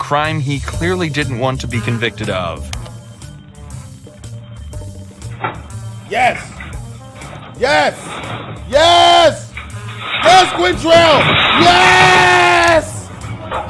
crime he clearly didn't want to be convicted of. Yes! Yes! Yes! Yes, Quintrell! Yes!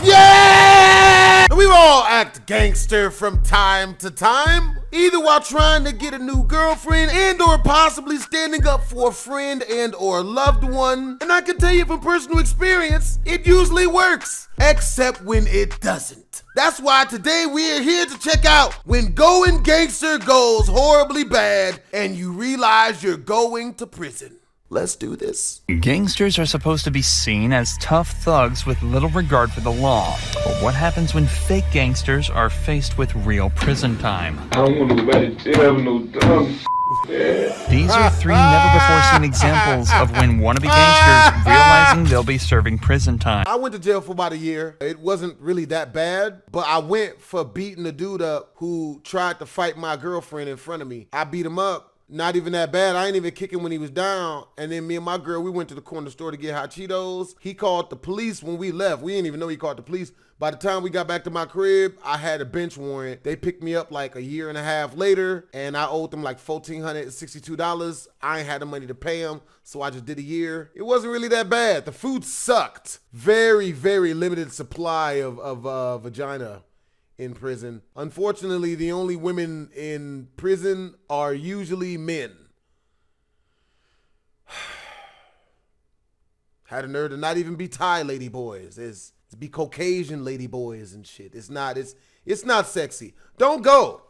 Yes! We all act gangster from time to time, either while trying to get a new girlfriend and or possibly standing up for a friend and or loved one. And I can tell you from personal experience, it usually works, except when it doesn't. That's why today we are here to check out when going gangster goes horribly bad and you realize you're going to prison. Let's do this. Gangsters are supposed to be seen as tough thugs with little regard for the law. But what happens when fake gangsters are faced with real prison time? I don't want nobody to tell no dumb These are three never-before-seen examples of when wannabe gangsters realizing they'll be serving prison time. I went to jail for about a year. It wasn't really that bad, but I went for beating a dude up who tried to fight my girlfriend in front of me. I beat him up. Not even that bad. I ain't even kicking when he was down. And then me and my girl, we went to the corner store to get hot Cheetos. He called the police when we left. We didn't even know he called the police. By the time we got back to my crib, I had a bench warrant. They picked me up like a year and a half later, and I owed them like $1,462. I ain't had the money to pay them, so I just did a year. It wasn't really that bad. The food sucked. Very, very limited supply of vagina in prison. Unfortunately, the only women in prison are usually men. Had a nerve to not even be Thai lady boys. It's be Caucasian lady boys and shit. It's not sexy. Don't go.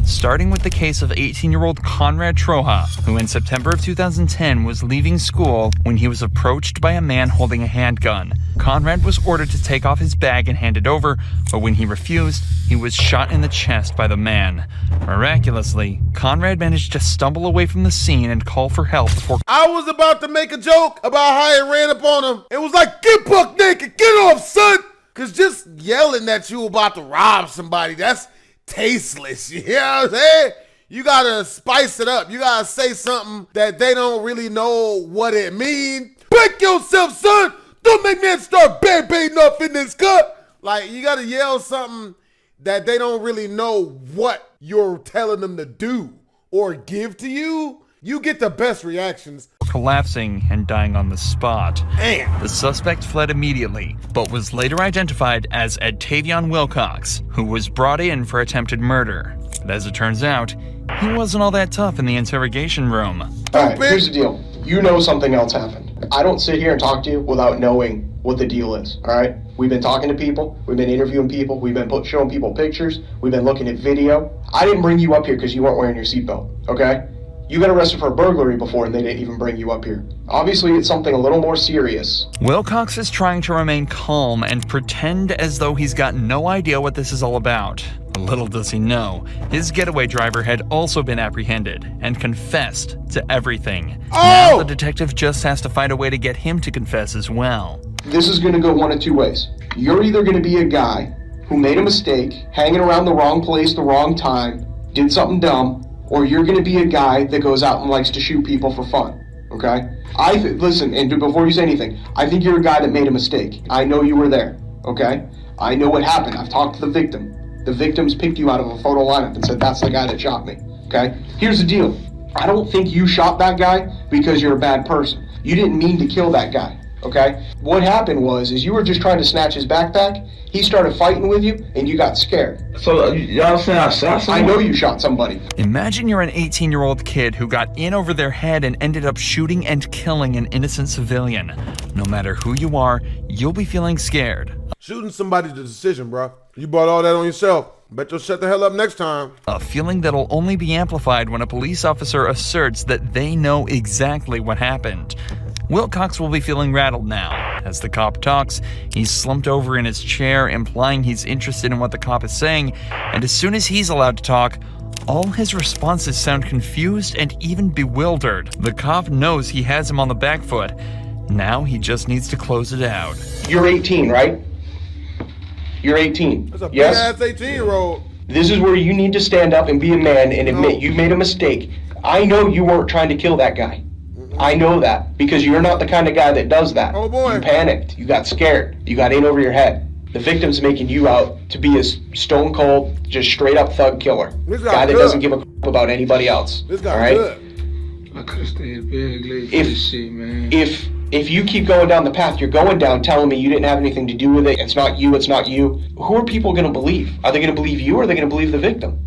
Starting with the case of 18-year-old Conrad Troja, who in September of 2010 was leaving school when he was approached by a man holding a handgun. Conrad was ordered to take off his bag and hand it over, but when he refused, he was shot in the chest by the man. Miraculously, Conrad managed to stumble away from the scene and call for help before— I was about to make a joke about how he ran up on him. It was like, get buck naked, get off, son! Cause just yelling that you about to rob somebody, that's tasteless, you know what I'm saying? You gotta spice it up. You gotta say something that they don't really know what it means. Break yourself, son! Don't make me start baiting up in this cut. Like, you gotta yell something that they don't really know what you're telling them to do or give to you. You get the best reactions. Collapsing and dying on the spot. Damn. The suspect fled immediately, but was later identified as Edtavion Wilcox, who was brought in for attempted murder. But as it turns out, he wasn't all that tough in the interrogation room. Alright, here's the deal. You know something else happened. I don't sit here and talk to you without knowing what the deal is, alright? We've been talking to people, we've been interviewing people, we've been showing people pictures, we've been looking at video. I didn't bring you up here because you weren't wearing your seatbelt, okay? You got arrested for a burglary before and they didn't even bring you up here. Obviously, it's something a little more serious. Wilcox is trying to remain calm and pretend as though he's got no idea what this is all about. Little does he know, his getaway driver had also been apprehended and confessed to everything. Oh! Now the detective just has to find a way to get him to confess as well. This is gonna go one of two ways. You're either gonna be a guy who made a mistake, hanging around the wrong place, the wrong time, did something dumb, or you're gonna be a guy that goes out and likes to shoot people for fun, okay? Listen, and before you say anything, I think you're a guy that made a mistake. I know you were there, okay? I know what happened. I've talked to the victim. The victims picked you out of a photo lineup and said, that's the guy that shot me, okay? Here's the deal. I don't think you shot that guy because you're a bad person. You didn't mean to kill that guy, okay? What happened was you were just trying to snatch his backpack. He started fighting with you, and you got scared. So y'all saying I shot someone? I know you shot somebody. Imagine you're an 18-year-old kid who got in over their head and ended up shooting and killing an innocent civilian. No matter who you are, you'll be feeling scared. Shooting somebody's the decision, bro. You brought all that on yourself. Bet you'll shut the hell up next time. A feeling that'll only be amplified when a police officer asserts that they know exactly what happened. Wilcox will be feeling rattled now. As the cop talks, he's slumped over in his chair, implying he's interested in what the cop is saying, and as soon as he's allowed to talk, all his responses sound confused and even bewildered. The cop knows he has him on the back foot. Now he just needs to close it out. You're 18, right? You're 18. That's a yes? big-ass 18-year-old. This is where you need to stand up and be a man and admit you made a mistake. I know you weren't trying to kill that guy. I know that because you're not the kind of guy that does that. Oh boy. You panicked. You got scared. You got in over your head. The victim's making you out to be a stone cold, just straight up thug killer. This Guy that good. doesn't give a about anybody else. This guy all right? good. I could've stayed big late for this shit, man. If you keep going down the path you're going down, telling me you didn't have anything to do with it, it's not you, who are people going to believe? Are they going to believe you, or are they going to believe the victim?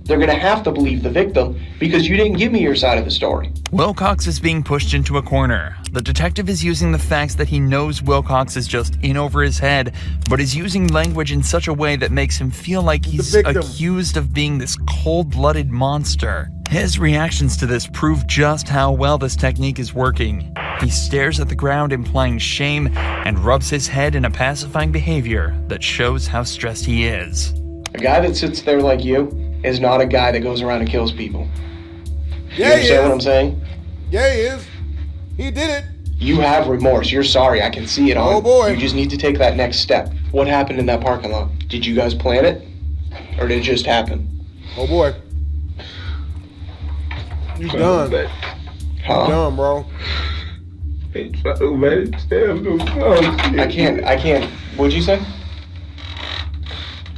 They're going to have to believe the victim, because you didn't give me your side of the story. Wilcox is being pushed into a corner. The detective is using the facts that he knows Wilcox is just in over his head, but is using language in such a way that makes him feel like he's accused of being this cold-blooded monster. His reactions to this prove just how well this technique is working. He stares at the ground, implying shame, and rubs his head in a pacifying behavior that shows how stressed he is. A guy that sits there like you is not a guy that goes around and kills people. You Yeah, he understand what is. I'm saying? Yeah, he is. He did it. You have remorse. You're sorry. I can see it on. Oh, boy. You just need to take that next step. What happened in that parking lot? Did you guys plan it? Or did it just happen? Oh boy. You done. You Huh? done, bro. Hey, man, damn, no, I can't. What'd you say?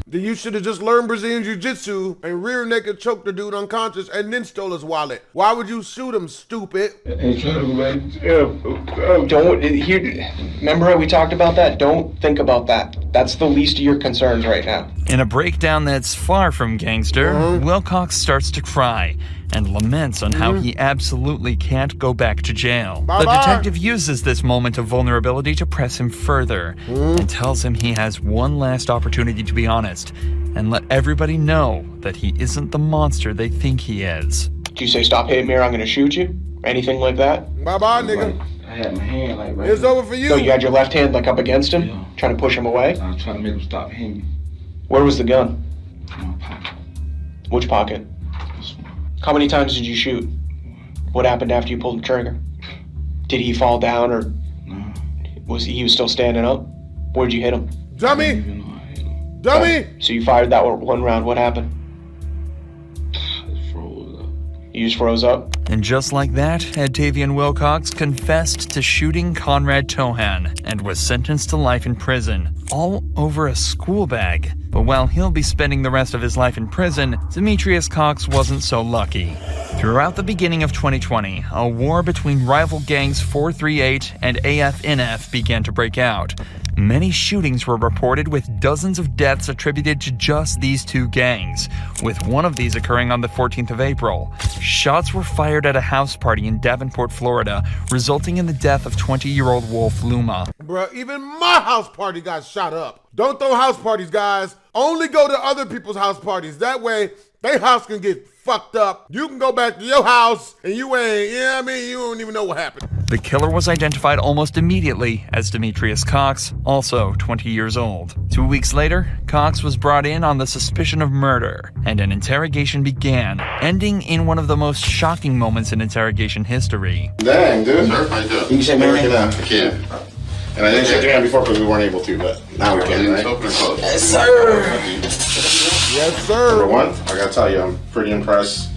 Then you should have just learned Brazilian Jiu-Jitsu and rear naked choked the dude unconscious and then stole his wallet. Why would you shoot him, stupid? Hey, trying to go back to jail. Don't here. Remember how we talked about that? Don't think about that. That's the least of your concerns right now. In a breakdown that's far from gangster, Wilcox starts to cry and laments on how he absolutely can't go back to jail. Bye-bye. The detective uses this moment of vulnerability to press him further and tells him he has one last opportunity to be honest and let everybody know that he isn't the monster they think he is. Do you say stop hitting me or I'm gonna shoot you? Anything like that? Bye-bye, nigga. I had my hand like right It's here. over for you. So you had your left hand like up against him, Yeah. trying to push him away? I was trying to make him stop hitting me Where was the gun? in my pocket. Which pocket? This one. How many times did you shoot? What happened after you pulled the trigger? Did he fall down, or No, was he still standing up? Where'd you hit him? I didn't Dummy! even know I hit him. Dummy! So you fired that one round. What happened? It froze up. You just froze up? And just like that, Octavian Wilcox confessed to shooting Conrad Tohan and was sentenced to life in prison, all over a school bag. But while he'll be spending the rest of his life in prison, Demetrius Cox wasn't so lucky. Throughout the beginning of 2020, a war between rival gangs 438 and AFNF began to break out. Many shootings were reported, with dozens of deaths attributed to just these two gangs, with one of these occurring on the 14th of April. Shots were fired at a house party in Davenport, Florida, resulting in the death of 20-year-old Wolf Luma. Bruh, even my house party got shot up. Don't throw house parties, guys. Only go to other people's house parties. That way, their house can get fucked up. You can go back to your house and you ain't, you know what I mean? You don't even know what happened. The killer was identified almost immediately as Demetrius Cox, also 20 years old. 2 weeks later, Cox was brought in on the suspicion of murder, and an interrogation began, ending in one of the most shocking moments in interrogation history. Dang, dude. Sure, I do. You can say my name. I can. And I didn't shake your hand before because we weren't able to, but now we can, It's right? open and closed. Yes, sir. Yes, Number sir. one, I gotta tell you, I'm pretty impressed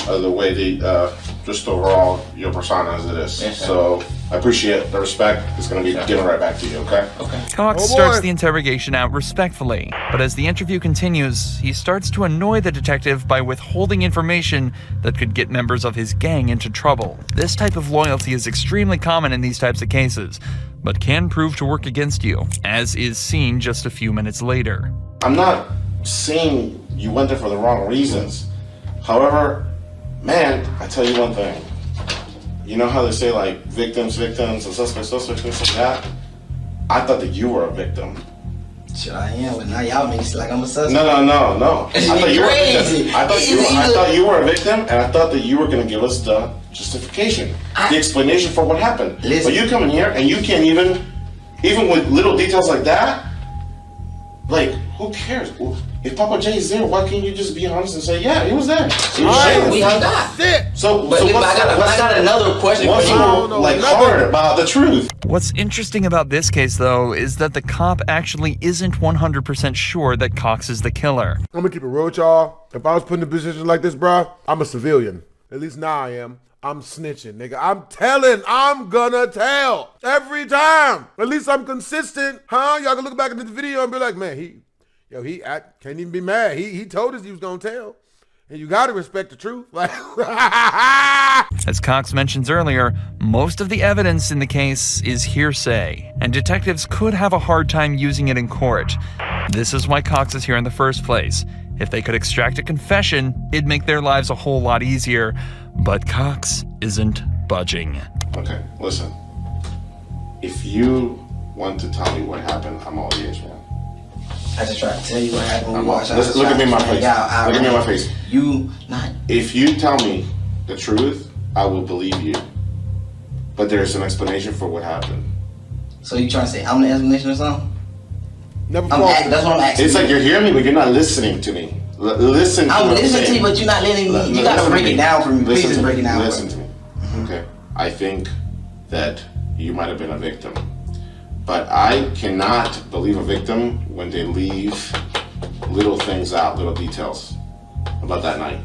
of the way the, just overall, your persona as it is. Yes, sir. So I appreciate the respect. It's gonna be given right back to you, okay? Cox Oh, boy. starts the interrogation out respectfully, but as the interview continues, he starts to annoy the detective by withholding information that could get members of his gang into trouble. This type of loyalty is extremely common in these types of cases, but can prove to work against you, as is seen just a few minutes later. I'm not saying you went there for the wrong reasons. However, man, I tell you one thing. You know how they say like victims, and suspects, things like that? I thought that you were a victim. Sure I am, but now y'all make it like I'm a suspect. No. I thought you were a victim. Crazy. I thought you were a victim, and I thought that you were gonna give us the justification, the explanation for what happened. Listen. But you come in here and you can't even with little details like that. Like, who cares? If Papa Jay's there, why can't you just be honest and say, yeah, he was there? So you're saying- We hung out. Shit. So, But, so but what's, I got another question for what's you. so No, like nothing. hard about the truth? What's interesting about this case, though, is that the cop actually isn't 100% sure that Cox is the killer. I'm gonna keep it real with y'all. If I was put in a position like this, bruh, I'm a civilian. At least now I am. I'm snitching, nigga. I'm telling, I'm gonna tell every time. At least I'm consistent, huh? Y'all can look back at the video and be like, man, he can't even be mad. He told us he was gonna tell. And you gotta respect the truth. Like, As Cox mentions earlier, most of the evidence in the case is hearsay, and detectives could have a hard time using it in court. This is why Cox is here in the first place. If they could extract a confession, it'd make their lives a whole lot easier. But Cox isn't budging. Okay, listen. If you want to tell me what happened, I'm all ears, man. I just tried to tell you what happened. Listen, look at me in my face. Look at me in my face. You not. If you tell me the truth, I will believe you. But there's an explanation for what happened. So you trying to say I'm the explanation or something? never That's what I'm asking. It's like you're hearing me, but you're not listening to me. Listen to me. I'm listening to you, but you're not letting me. You gotta break it down for me. Please just break it down. Listen to me. Okay. I think that you might have been a victim. But I cannot believe a victim when they leave little things out, little details about that night.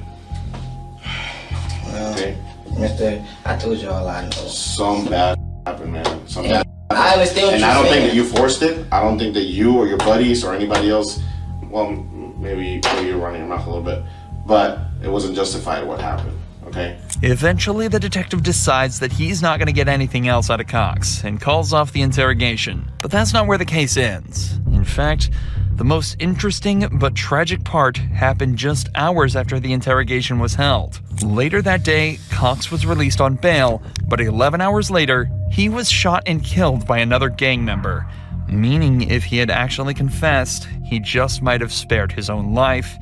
Well, okay? Mister, I told you all I know. Some bad happened, man. Some bad. I understand what and you're I don't saying. think that you forced it. I don't think that you or your buddies or anybody else, well, maybe you're running your mouth a little bit, but it wasn't justified what happened, okay? Eventually, the detective decides that he's not going to get anything else out of Cox and calls off the interrogation. But that's not where the case ends. In fact, the most interesting but tragic part happened just hours after the interrogation was held. Later that day, Cox was released on bail, but 11 hours later, he was shot and killed by another gang member. Meaning if he had actually confessed, he just might have spared his own life,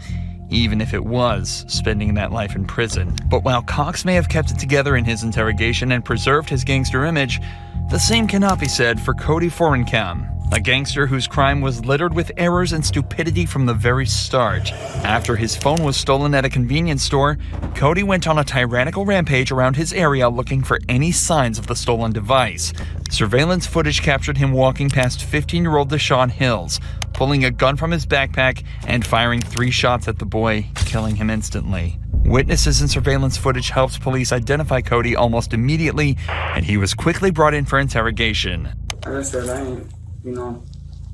even if it was spending that life in prison. But while Cox may have kept it together in his interrogation and preserved his gangster image, the same cannot be said for Cody Forencam, a gangster whose crime was littered with errors and stupidity from the very start. After his phone was stolen at a convenience store, Cody went on a tyrannical rampage around his area looking for any signs of the stolen device. Surveillance footage captured him walking past 15-year-old Deshaun Hills, pulling a gun from his backpack and firing 3 shots at the boy, killing him instantly. Witnesses and surveillance footage helped police identify Cody almost immediately, and he was quickly brought in for interrogation. Like I said, I ain't,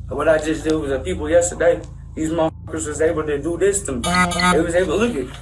what I just did was the people yesterday, these motherfuckers was able to do this to me. They was able to look at.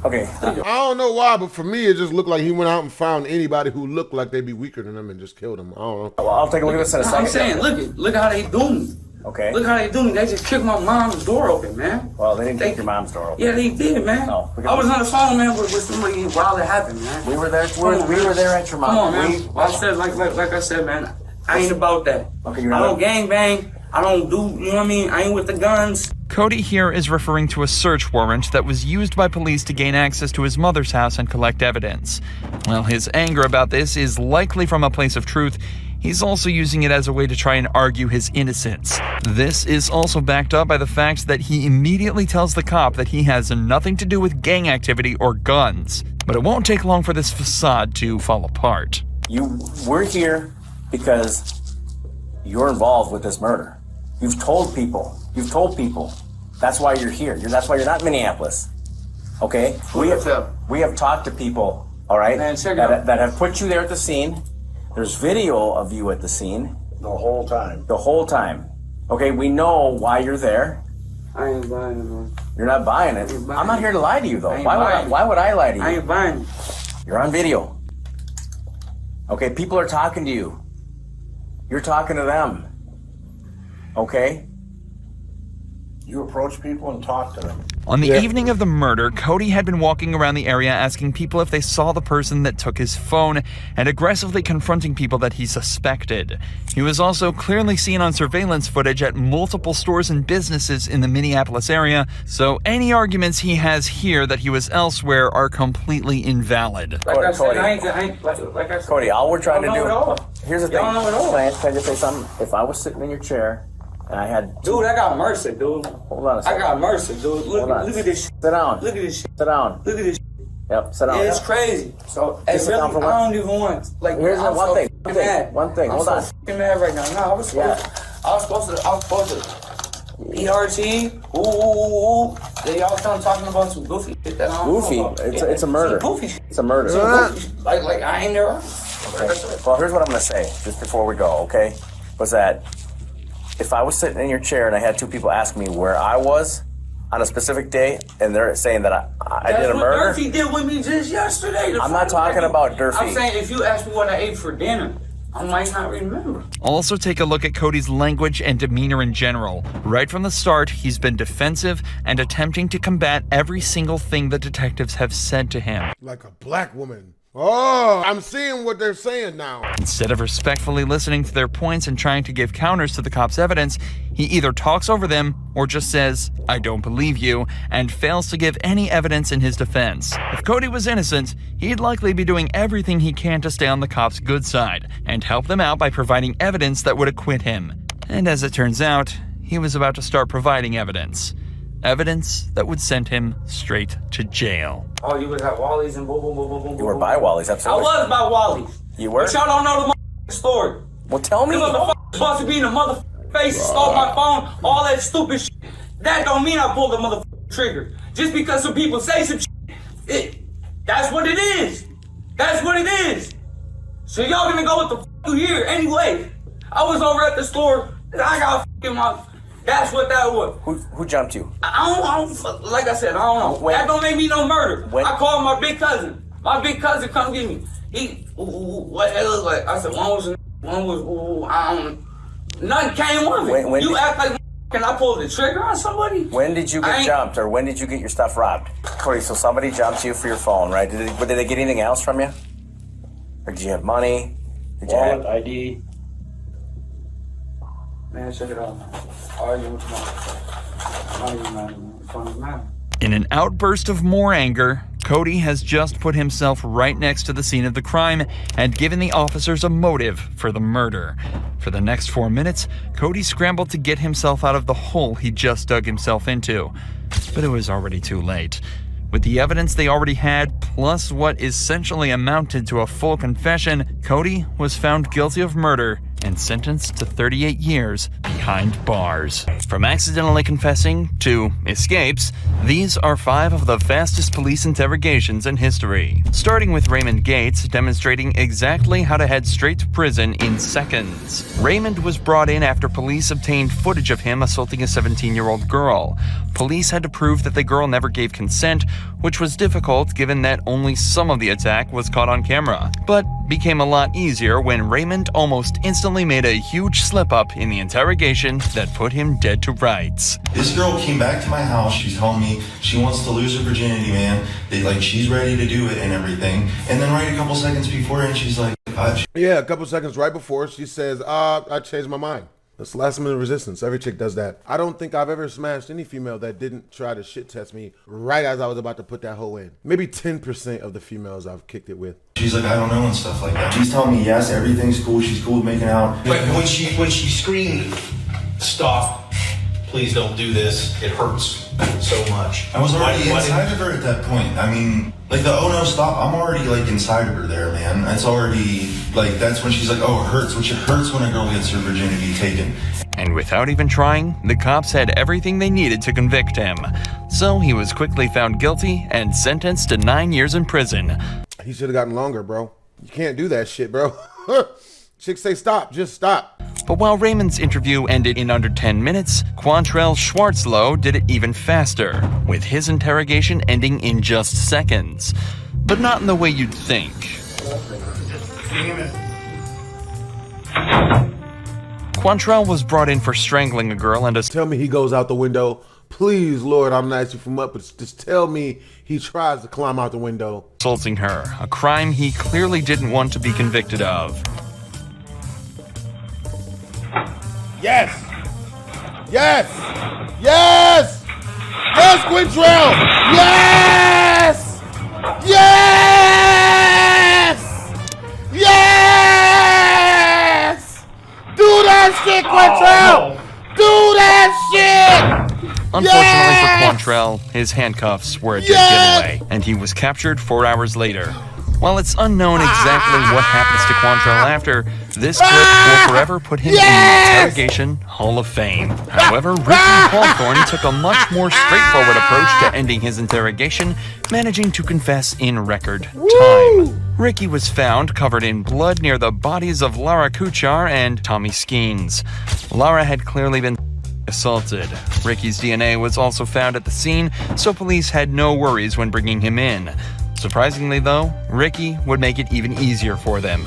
Okay. I don't know why, but for me, it just looked like he went out and found anybody who looked like they'd be weaker than him and just killed him. I don't know. Well, I'll take a look at this in a second. I'm saying, look how they do me. Okay. Look how they do me. They just kicked my mom's door open, man. Well, they didn't kick your mom's door open. Yeah, they did, man. No, I was on the phone, man, with somebody while it happened, man. We were there. We were there at your mom. Come on, man. Like I said, man, I ain't about that. Okay, I don't gang bang. I don't do, you know what I mean? I ain't with the guns. Cody here is referring to a search warrant that was used by police to gain access to his mother's house and collect evidence. While his anger about this is likely from a place of truth, he's also using it as a way to try and argue his innocence. This is also backed up by the fact that he immediately tells the cop that he has nothing to do with gang activity or guns. But it won't take long for this facade to fall apart. We're here because you're involved with this murder. You've told people. That's why you're here. That's why you're not in Minneapolis. Okay? We have talked to people, all right, that have put you there at the scene. There's video of you at the scene. The whole time. Okay, we know why you're there. I ain't buying it, man. You're not buying it. I'm not here to lie to you, though. Why would I lie to you? I ain't buying it. You're on video. Okay, people are talking to you. You're talking to them. Okay? You approach people and talk to them. On the evening of the murder, Cody had been walking around the area asking people if they saw the person that took his phone and aggressively confronting people that he suspected. He was also clearly seen on surveillance footage at multiple stores and businesses in the Minneapolis area, so any arguments he has here that he was elsewhere are completely invalid. Like I said, I ain't Cody, all we're trying to know it all. do... Here's the thing. Y'all know it all. Can I just say something? If I was sitting in your chair and I had... Dude, I got mercy, dude. Hold on a second. I got mercy, dude. Look at this shit. Sit down. Look at this shit. Sit down. Look at this shit. Yep, sit down. Yeah, it's crazy. So, hey, sit really, down for I don't even want, like, Here's I'm one so thing. mad. One thing. I'm Hold so on. fucking mad right now. No, I was supposed to ERT, ooh. They all talking about some goofy shit that I don't Goofy? know about. It's a murder. Some goofy shit. It's a murder. Like I ain't there. Okay. Well, here's what I'm gonna say, just before we go, okay? Was that if I was sitting in your chair and I had two people ask me where I was on a specific day, and they're saying that I did a murder. That's what Durfee did with me just yesterday. I'm not talking about Durfee. I'm saying if you ask me what I ate for dinner, I might not remember. Also take a look at Cody's language and demeanor in general. Right from the start, he's been defensive and attempting to combat every single thing the detectives have said to him. Like a black woman. Oh, I'm seeing what they're saying now. Instead of respectfully listening to their points and trying to give counters to the cops' evidence, he either talks over them or just says, "I don't believe you," and fails to give any evidence in his defense. If Cody was innocent, he'd likely be doing everything he can to stay on the cops' good side and help them out by providing evidence that would acquit him. And as it turns out, he was about to start providing evidence. Evidence that would send him straight to jail. Oh, you was at Wally's and boom, boom, boom, boom, boom. You were by Wally's, absolutely. I was by Wally's. You were? But y'all don't know the story. Well, tell me. The motherfucker supposed to be in the motherfucking face, stole my phone, all that stupid shit. That don't mean I pulled the motherfucking trigger. Just because some people say some shit, that's what it is. That's what it is. So y'all gonna go with the you here anyway. I was over at the store, and I got fucking my... That's what that was. Who jumped you? I don't, like I said, I don't know. That don't make me no murder. I called my big cousin. My big cousin come get me. He, what it look like? I said, one was, I don't, nothing came of it. You act like, can I pull the trigger on somebody? When did you get jumped, or when did you get your stuff robbed? Cody, so somebody jumped you for your phone, right? Did they get anything else from you? Or did you have money? Did you have ID? Man, check it out. In an outburst of more anger, Cody has just put himself right next to the scene of the crime and given the officers a motive for the murder. For the next 4 minutes, Cody scrambled to get himself out of the hole he just dug himself into. But it was already too late. With the evidence they already had, plus what essentially amounted to a full confession, Cody was found guilty of murder and sentenced to 38 years behind bars. From accidentally confessing to escapes, these are 5 of the fastest police interrogations in history. Starting with Raymond Gates demonstrating exactly how to head straight to prison in seconds. Raymond was brought in after police obtained footage of him assaulting a 17-year-old girl. Police had to prove that the girl never gave consent, which was difficult given that only some of the attack was caught on camera, but became a lot easier when Raymond almost instantly made a huge slip-up in the interrogation that put him dead to rights. This girl came back to my house. She's telling me she wants to lose her virginity, man. She's ready to do it and everything. And then right a couple seconds before, and she's like, yeah, a couple seconds right before, she says, I changed my mind. That's last minute resistance. Every chick does that. I don't think I've ever smashed any female that didn't try to shit test me right as I was about to put that hoe in. Maybe 10% of the females I've kicked it with. She's like, I don't know, and stuff like that. She's telling me, yes, everything's cool. She's cool with making out. But when she screamed, stop, please don't do this, it hurts so much. I was already inside of her at that point. I mean, like the oh no, stop, I'm already like inside of her there, man. It's already, like, that's when she's like, oh, it hurts, which it hurts when a girl gets her virginity taken. And without even trying, the cops had everything they needed to convict him. So he was quickly found guilty and sentenced to 9 years in prison. He should have gotten longer, bro. You can't do that shit, bro. Chicks say stop, just stop. But while Raymond's interview ended in under 10 minutes, Quantrell Schwartzlow did it even faster, with his interrogation ending in just seconds. But not in the way you'd think. Quantrell was brought in for strangling a girl and tell me he goes out the window. Please, Lord, I'm not asking from up, but just tell me he tries to climb out the window. Assaulting her, a crime he clearly didn't want to be convicted of. Yes! Yes! Yes! Yes, Quantrell! Yes! Yes! Yes! Do that shit, Quantrell! Do that shit! Unfortunately for Quantrell, his handcuffs were a dead giveaway, and he was captured 4 hours later. While it's unknown exactly what happens to Quantrell after, this clip will forever put him in the Interrogation Hall of Fame. However, Ricky Hawthorne took a much more straightforward approach to ending his interrogation, managing to confess in record time. Ricky was found covered in blood near the bodies of Lara Kuchar and Tommy Skeens. Lara had clearly been assaulted. Ricky's DNA was also found at the scene, so police had no worries when bringing him in. Surprisingly though, Ricky would make it even easier for them.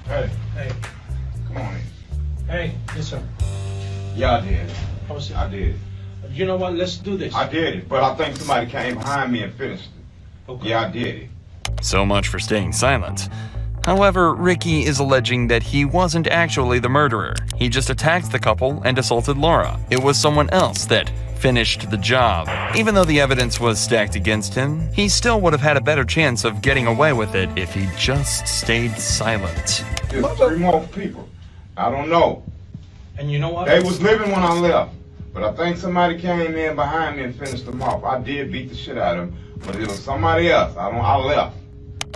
Hey, come on in. Hey, yes, sir. Yeah, I did. I did. You know what? Let's do this. I did it, but I think somebody came behind me and finished it. Okay. Yeah, I did it. So much for staying silent. However, Ricky is alleging that he wasn't actually the murderer. He just attacked the couple and assaulted Laura. It was someone else that finished the job. Even though the evidence was stacked against him, he still would have had a better chance of getting away with it if he just stayed silent. There's 3 more people. I don't know. And you know what? They was living when I left, but I think somebody came in behind me and finished them off. I did beat the shit out of them, but it was somebody else. I left.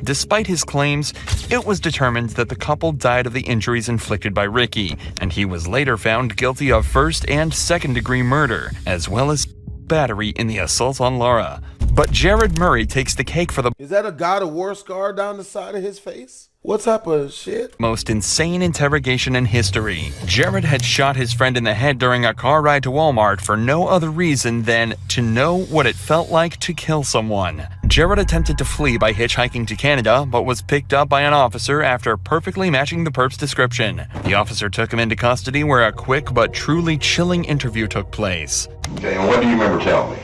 Despite his claims, it was determined that the couple died of the injuries inflicted by Ricky, and he was later found guilty of first and second-degree murder, as well as battery in the assault on Laura. But Jared Murray takes the cake for the Is that a God of War scar down the side of his face? What type of shit? most insane interrogation in history. Jared had shot his friend in the head during a car ride to Walmart for no other reason than to know what it felt like to kill someone. Jared attempted to flee by hitchhiking to Canada, but was picked up by an officer after perfectly matching the perp's description. The officer took him into custody, where a quick but truly chilling interview took place. Okay, and what do you remember telling me?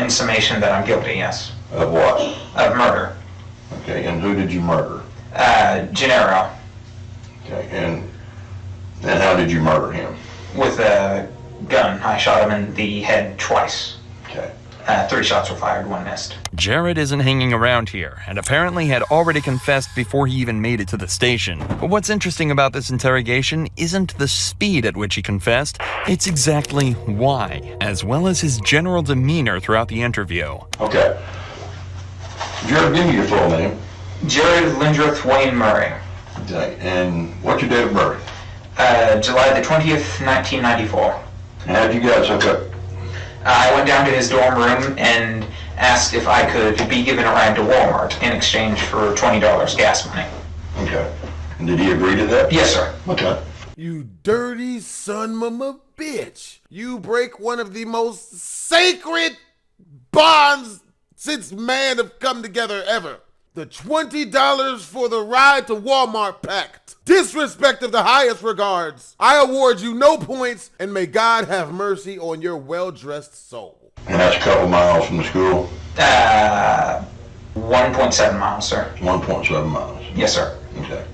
In summation that I'm guilty, yes. Of what? Of murder. Okay, and who did you murder? Gennaro. Okay, and how did you murder him? With a gun. I shot him in the head twice. Okay. 3 shots were fired, 1 missed. Jared isn't hanging around here, and apparently had already confessed before he even made it to the station. But what's interesting about this interrogation isn't the speed at which he confessed, it's exactly why, as well as his general demeanor throughout the interview. Okay. Jared, give me your full name. Jared Lindruth Wayne Murray. Okay, and what's your date of birth? July the 20th, 1994. And how'd you guys hook up? I went down to his dorm room and asked if I could be given a ride to Walmart in exchange for $20 gas money. Okay. And did he agree to that? Yes, sir. Okay. You dirty son of a bitch. You break one of the most sacred bonds since man have come together ever. The $20 for the ride to Walmart pact. Disrespect of the highest regards. I award you no points, and may God have mercy on your well-dressed soul. And that's a couple miles from the school? 1.7 miles, sir. 1.7 miles. Yes, sir. Okay.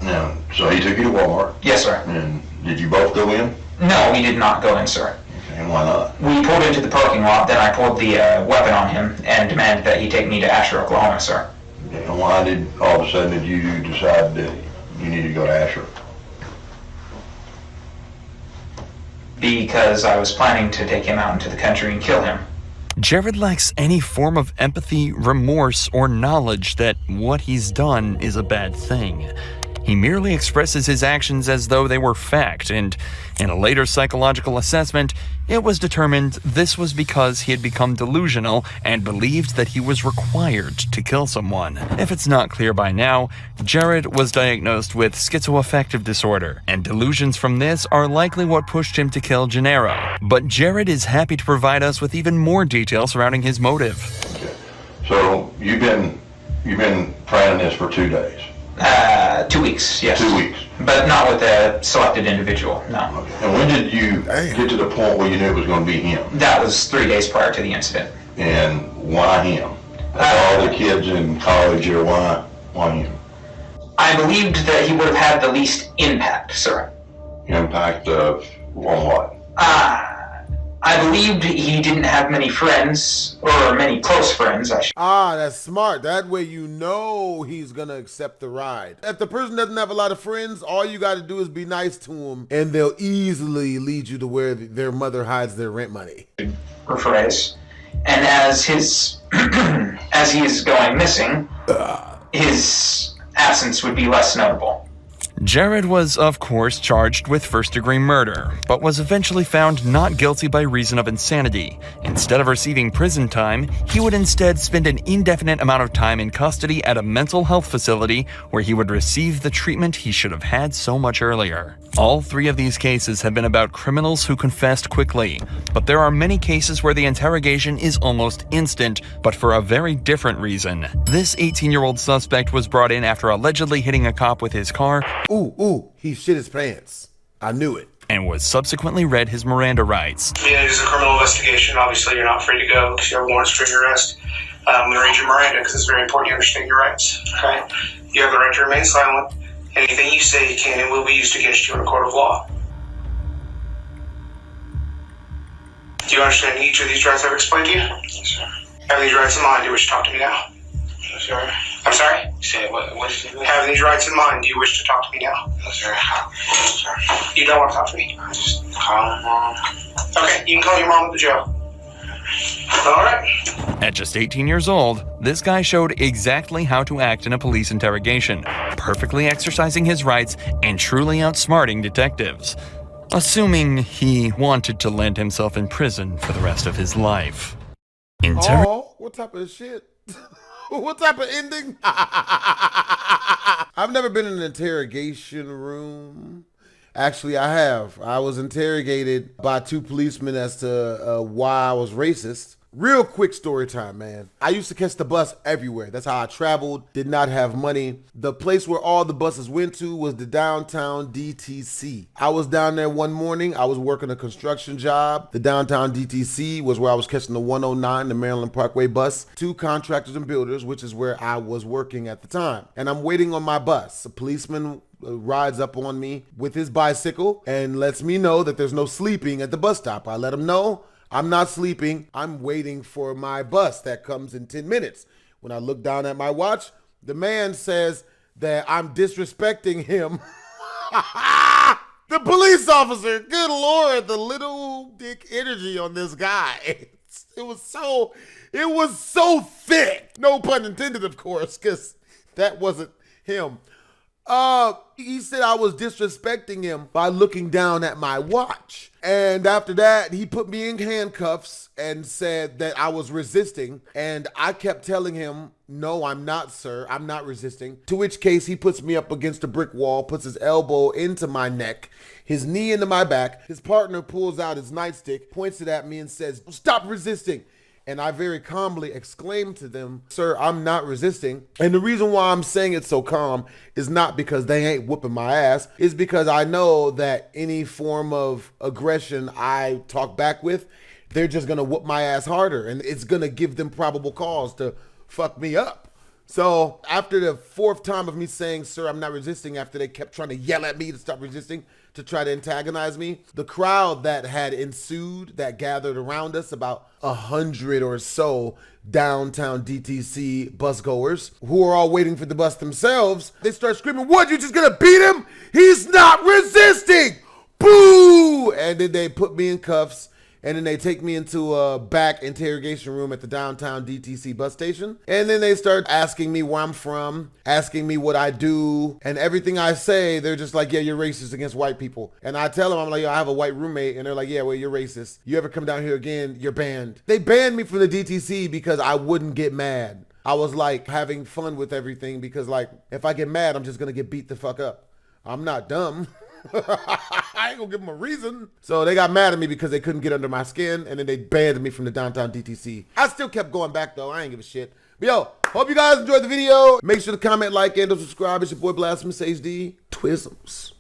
Now, so he took you to Walmart? Yes, sir. And did you both go in? No, we did not go in, sir. Okay, and why not? We pulled into the parking lot, then I pulled the weapon on him and demanded that he take me to Asher, Oklahoma, sir. Okay, and why did all of a sudden did you decide that you needed to go to Asher? Because I was planning to take him out into the country and kill him. Jared lacks any form of empathy, remorse, or knowledge that what he's done is a bad thing. He merely expresses his actions as though they were fact, and in a later psychological assessment, it was determined this was because he had become delusional and believed that he was required to kill someone. If it's not clear by now, Jared was diagnosed with schizoaffective disorder, and delusions from this are likely what pushed him to kill Gennaro. But Jared is happy to provide us with even more detail surrounding his motive. Okay. So you've been planning this for 2 days? 2 weeks, yes. 2 weeks. But not with a selected individual, no. Okay. And when did you get to the point where you knew it was going to be him? That was 3 days prior to the incident. And why him? All the kids in college here, why him? I believed that he would have had the least impact, sir. Impact of on what? I I believed he didn't have many friends, or many close friends, I should. Ah, that's smart. That way you know he's gonna accept the ride. If the person doesn't have a lot of friends, all you gotta do is be nice to them, and they'll easily lead you to where their mother hides their rent money. Rephrase. And as his, as he is going missing, his absence would be less notable. Jared was, of course, charged with first-degree murder, but was eventually found not guilty by reason of insanity. Instead of receiving prison time, he would instead spend an indefinite amount of time in custody at a mental health facility where he would receive the treatment he should have had so much earlier. All three of these cases have been about criminals who confessed quickly, but there are many cases where the interrogation is almost instant, but for a very different reason. This 18-year-old suspect was brought in after allegedly hitting a cop with his car. Ooh, he shit his pants. I knew it. And was subsequently read his Miranda rights. It is a criminal investigation. Obviously, you're not free to go because you have warrants for your arrest. I'm going to read your Miranda because it's very important you understand your rights. Okay? You have the right to remain silent. Anything you say can and will be used against you in a court of law. Do you understand each of these rights I've explained to you? Yes, sir. Having these rights in mind, do you wish to talk to me now? Yes, sir. I'm sorry? Say what? Having these rights in mind, do you wish to talk to me now? Yes, sir. Yes, sir. You don't want to talk to me? I just call my mom. Okay, you can call your mom at the jail. All right. At just 18 years old, this guy showed exactly how to act in a police interrogation, perfectly exercising his rights and truly outsmarting detectives. Assuming he wanted to land himself in prison for the rest of his life. Oh, what type of shit? What type of ending? I've never been in an interrogation room. Actually, I have. I was interrogated by two policemen as to why I was racist. Real quick story time, man. I used to catch the bus everywhere. That's how I traveled, did not have money. The place where all the buses went to was the downtown DTC. I was down there one morning. I was working a construction job. The downtown DTC was where I was catching the 109, the Maryland Parkway bus, to contractors and builders, which is where I was working at the time. And I'm waiting on my bus. A policeman rides up on me with his bicycle and lets me know that there's no sleeping at the bus stop. I let him know I'm not sleeping. I'm waiting for my bus that comes in 10 minutes. When I look down at my watch, the man says that I'm disrespecting him. The police officer, good Lord, the little dick energy on this guy. It was so thick. No pun intended, of course, because that wasn't him. He said I was disrespecting him by looking down at my watch. And after that, he put me in handcuffs and said that I was resisting. And I kept telling him, no, I'm not, sir. I'm not resisting. To which case he puts me up against a brick wall, puts his elbow into my neck, his knee into my back. His partner pulls out his nightstick, points it at me and says, stop resisting. And I very calmly exclaimed to them, sir, I'm not resisting. And the reason why I'm saying it so calm is not because they ain't whooping my ass. It's because I know that any form of aggression I talk back with, they're just gonna whoop my ass harder. And it's gonna give them probable cause to fuck me up. So after the fourth time of me saying, sir, I'm not resisting, after they kept trying to yell at me to stop resisting, to try to antagonize me, the crowd that had ensued, that gathered around us, about 100 or so downtown DTC bus goers who are all waiting for the bus themselves, they start screaming, what, you just gonna beat him? He's not resisting! Boo! And then they put me in cuffs. And then they take me into a back interrogation room at the downtown DTC bus station. And then they start asking me where I'm from, asking me what I do, and everything I say, they're just like, yeah, you're racist against white people. And I tell them, I'm like, yo, I have a white roommate. And they're like, yeah, well, you're racist. You ever come down here again, you're banned. They banned me from the DTC because I wouldn't get mad. I was like having fun with everything because like, if I get mad, I'm just gonna get beat the fuck up. I'm not dumb. I ain't gonna give them a reason. So they got mad at me because they couldn't get under my skin, and then they banned me from the downtown DTC. I still kept going back though. I ain't give a shit. But yo, hope you guys enjoyed the video. Make sure to comment, like, and subscribe. It's your boy BlastphamousHD. Twisms.